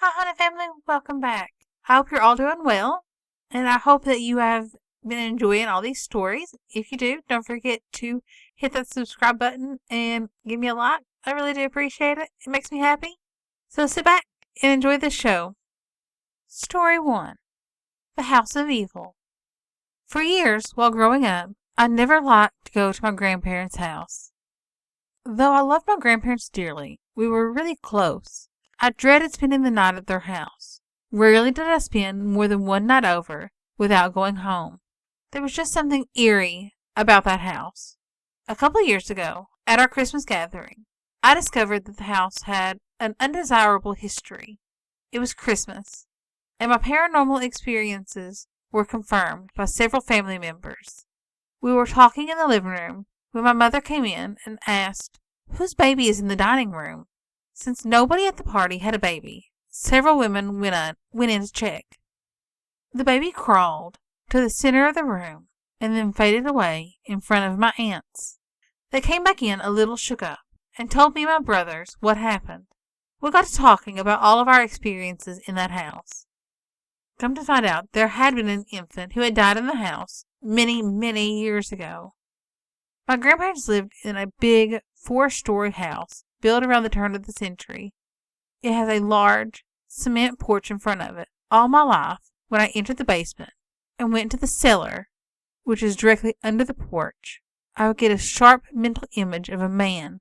Hi, honey family. Welcome back. I hope you're all doing well, and I hope that you have been enjoying all these stories. If you do, don't forget to hit that subscribe button and give me a like. I really do appreciate it. It makes me happy. So sit back and enjoy the show. Story 1. The House of Evil. For years, while growing up, I never liked to go to my grandparents' house. Though I loved my grandparents dearly, we were really close. I dreaded spending the night at their house. Rarely did I spend more than one night over without going home. There was just something eerie about that house. A couple of years ago, at our Christmas gathering, I discovered that the house had an undesirable history. It was Christmas, and my paranormal experiences were confirmed by several family members. We were talking in the living room when my mother came in and asked, "Whose baby is in the dining room?" Since nobody at the party had a baby, several women went in to check. The baby crawled to the center of the room and then faded away in front of my aunts. They came back in a little shook up and told me and my brothers what happened. We got to talking about all of our experiences in that house. Come to find out, there had been an infant who had died in the house many, many years ago. My grandparents lived in a big 4-story house built around the turn of the century. It has a large cement porch in front of it. All my life, when I entered the basement and went to the cellar, which is directly under the porch, I would get a sharp mental image of a man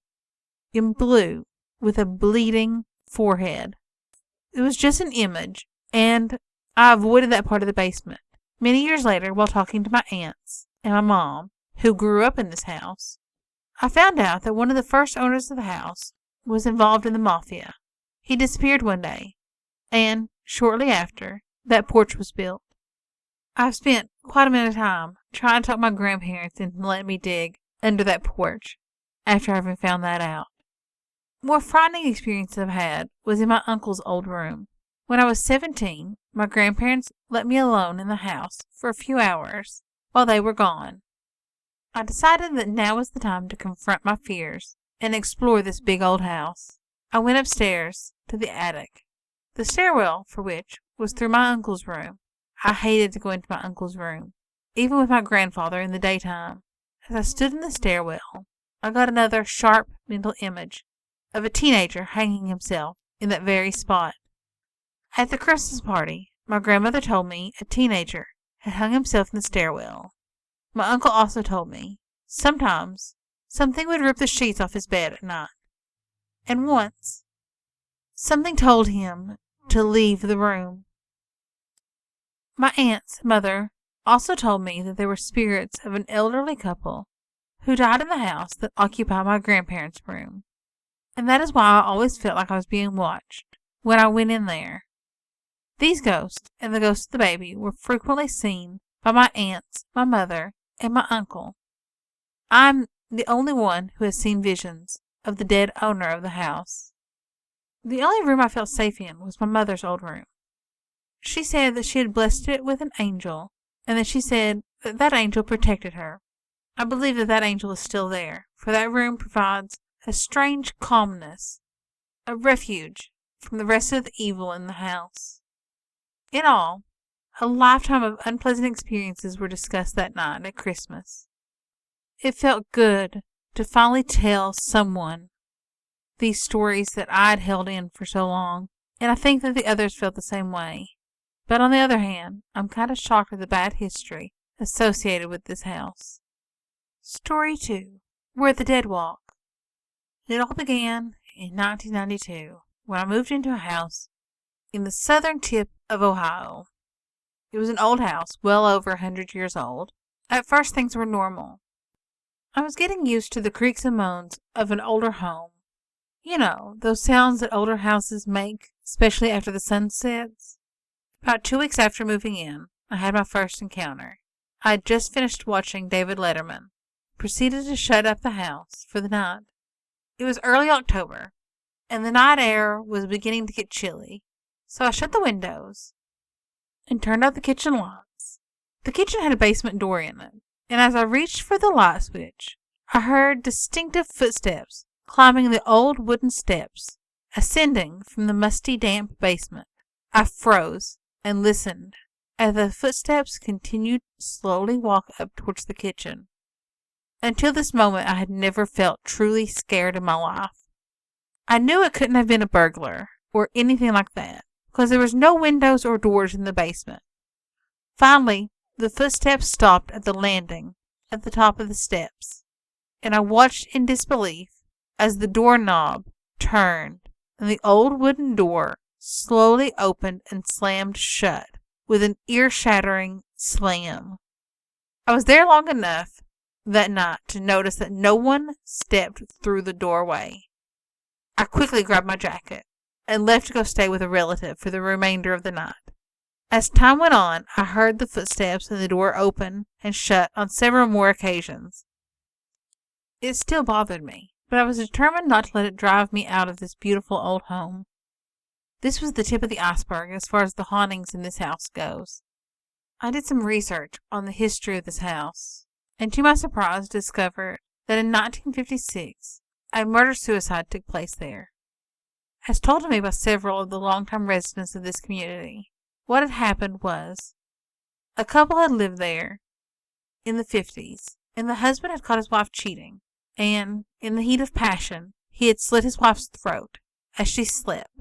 in blue with a bleeding forehead. It was just an image, and I avoided that part of the basement. Many years later, while talking to my aunts and my mom, who grew up in this house, I found out that one of the first owners of the house was involved in the mafia. He disappeared one day, and shortly after, that porch was built. I've spent quite a bit of time trying to talk my grandparents into letting me dig under that porch after having found that out. More frightening experience I've had was in my uncle's old room. When I was 17, my grandparents let me alone in the house for a few hours while they were gone. I decided that now was the time to confront my fears and explore this big old house. I went upstairs to the attic, the stairwell for which was through my uncle's room. I hated to go into my uncle's room, even with my grandfather in the daytime. As I stood in the stairwell, I got another sharp mental image of a teenager hanging himself in that very spot. At the Christmas party, my grandmother told me a teenager had hung himself in the stairwell. My uncle also told me sometimes something would rip the sheets off his bed at night. And once, something told him to leave the room. My aunt's mother also told me that there were spirits of an elderly couple who died in the house that occupied my grandparents' room. And that is why I always felt like I was being watched when I went in there. These ghosts and the ghost of the baby were frequently seen by my aunts, my mother, and my uncle. I'm the only one who has seen visions of the dead owner of the house. The only room I felt safe in was my mother's old room. She said that she had blessed it with an angel, and that she said that that angel protected her. I believe that that angel is still there, for that room provides a strange calmness, a refuge from the rest of the evil in the house. In all, a lifetime of unpleasant experiences were discussed that night at Christmas. It felt good to finally tell someone these stories that I had held in for so long, and I think that the others felt the same way. But on the other hand, I'm kind of shocked at the bad history associated with this house. Story 2. Where the Dead Walk. It all began in 1992 when I moved into a house in the southern tip of Ohio. It was an old house, well over 100 years old. At first things were normal. I was getting used to the creaks and moans of an older home. You know, those sounds that older houses make, especially after the sun sets. About 2 weeks after moving in, I had my first encounter. I had just finished watching David Letterman, proceeded to shut up the house for the night. It was early October, and the night air was beginning to get chilly, so I shut the windows and turned out the kitchen lights. The kitchen had a basement door in it, and as I reached for the light switch, I heard distinctive footsteps climbing the old wooden steps ascending from the musty, damp basement. I froze and listened as the footsteps continued to slowly walk up towards the kitchen. Until this moment, I had never felt truly scared in my life. I knew it couldn't have been a burglar or anything like that, because there was no windows or doors in the basement. Finally, the footsteps stopped at the landing at the top of the steps, and I watched in disbelief as the doorknob turned and the old wooden door slowly opened and slammed shut with an ear-shattering slam. I was there long enough that night to notice that no one stepped through the doorway. I quickly grabbed my jacket and left to go stay with a relative for the remainder of the night. As time went on, I heard the footsteps and the door open and shut on several more occasions. It still bothered me, but I was determined not to let it drive me out of this beautiful old home. This was the tip of the iceberg as far as the hauntings in this house goes. I did some research on the history of this house, and to my surprise discovered that in 1956, a murder-suicide took place there. As told to me by several of the longtime residents of this community, what had happened was, a couple had lived there in the 50s, and the husband had caught his wife cheating, and, in the heat of passion, he had slit his wife's throat as she slept,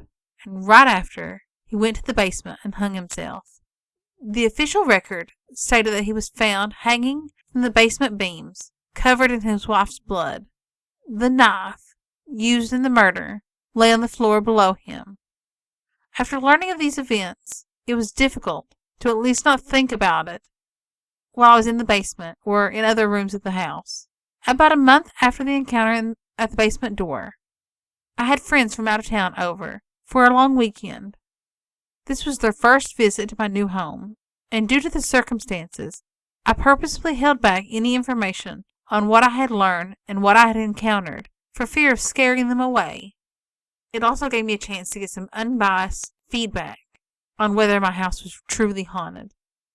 and right after, he went to the basement and hung himself. The official record stated that he was found hanging from the basement beams, covered in his wife's blood. The knife, used in the murder, lay on the floor below him. After learning of these events, it was difficult to at least not think about it while I was in the basement or in other rooms of the house. About a month after the encounter at the basement door, I had friends from out of town over for a long weekend. This was their first visit to my new home, and due to the circumstances, I purposefully held back any information on what I had learned and what I had encountered for fear of scaring them away. It also gave me a chance to get some unbiased feedback on whether my house was truly haunted.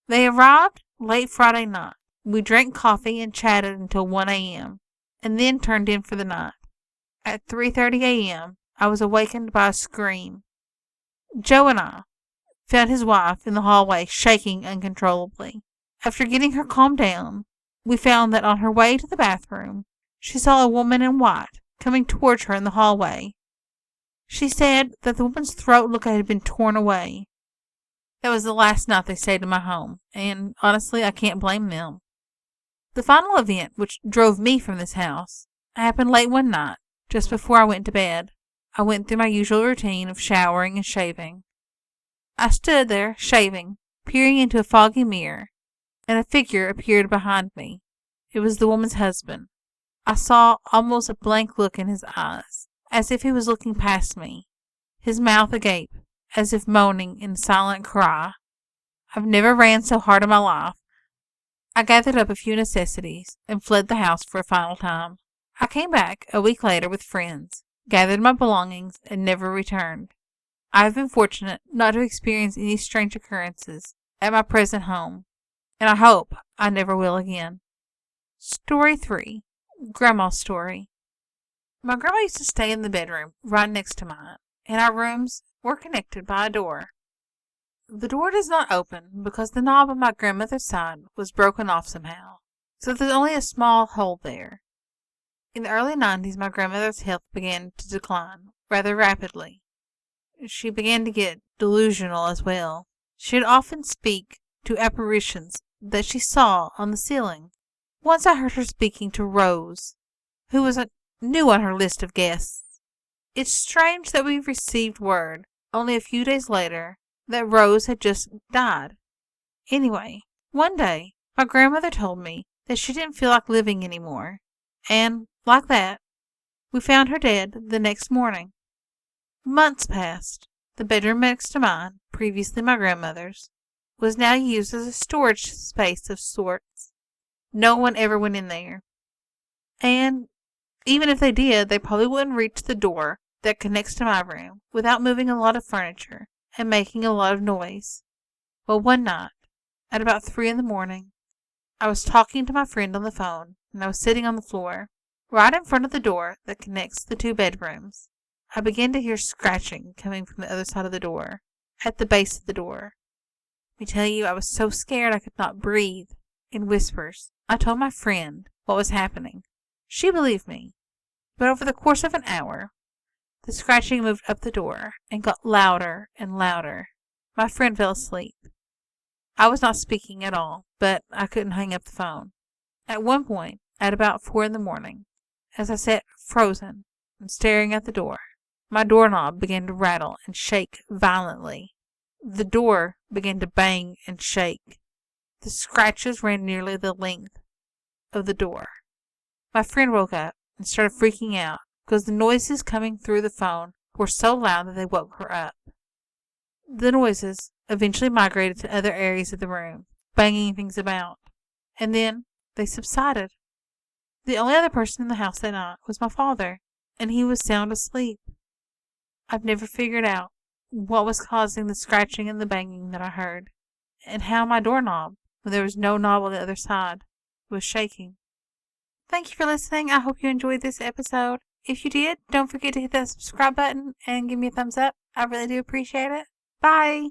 They arrived late Friday night. We drank coffee and chatted until 1 a.m., and then turned in for the night. At 3:30 a.m., I was awakened by a scream. Joe and I found his wife in the hallway shaking uncontrollably. After getting her calmed down, we found that on her way to the bathroom, she saw a woman in white coming towards her in the hallway. She said that the woman's throat looked like it had been torn away. That was the last night they stayed in my home, and honestly, I can't blame them. The final event, which drove me from this house, happened late one night, just before I went to bed. I went through my usual routine of showering and shaving. I stood there, shaving, peering into a foggy mirror, and a figure appeared behind me. It was the woman's husband. I saw almost a blank look in his eyes, as if he was looking past me, his mouth agape, as if moaning in a silent cry. I've never ran so hard in my life. I gathered up a few necessities and fled the house for a final time. I came back a week later with friends, gathered my belongings, and never returned. I have been fortunate not to experience any strange occurrences at my present home, and I hope I never will again. Story 3. Grandma's Story. My grandma used to stay in the bedroom right next to mine, and our rooms were connected by a door. The door does not open because the knob on my grandmother's side was broken off somehow, so there's only a small hole there. In the early 90s, my grandmother's health began to decline rather rapidly. She began to get delusional as well. She would often speak to apparitions that she saw on the ceiling. Once I heard her speaking to Rose, who was new on her list of guests. It's strange that we received word, only a few days later, that Rose had just died. Anyway, one day, my grandmother told me that she didn't feel like living anymore, and, like that, we found her dead the next morning. Months passed. The bedroom next to mine, previously my grandmother's, was now used as a storage space of sorts. No one ever went in there. And even if they did, they probably wouldn't reach the door that connects to my room without moving a lot of furniture and making a lot of noise. Well, one night, at about 3 in the morning, I was talking to my friend on the phone, and I was sitting on the floor, right in front of the door that connects the two bedrooms. I began to hear scratching coming from the other side of the door, at the base of the door. Let me tell you, I was so scared I could not breathe. In whispers, I told my friend what was happening. She believed me, but over the course of an hour, the scratching moved up the door and got louder and louder. My friend fell asleep. I was not speaking at all, but I couldn't hang up the phone. At one point, at about 4 a.m, as I sat frozen and staring at the door, my doorknob began to rattle and shake violently. The door began to bang and shake. The scratches ran nearly the length of the door. My friend woke up and started freaking out because the noises coming through the phone were so loud that they woke her up. The noises eventually migrated to other areas of the room, banging things about, and then they subsided. The only other person in the house that night was my father, and he was sound asleep. I've never figured out what was causing the scratching and the banging that I heard, and how my doorknob, when there was no knob on the other side, was shaking. Thank you for listening. I hope you enjoyed this episode. If you did, don't forget to hit that subscribe button and give me a thumbs up. I really do appreciate it. Bye!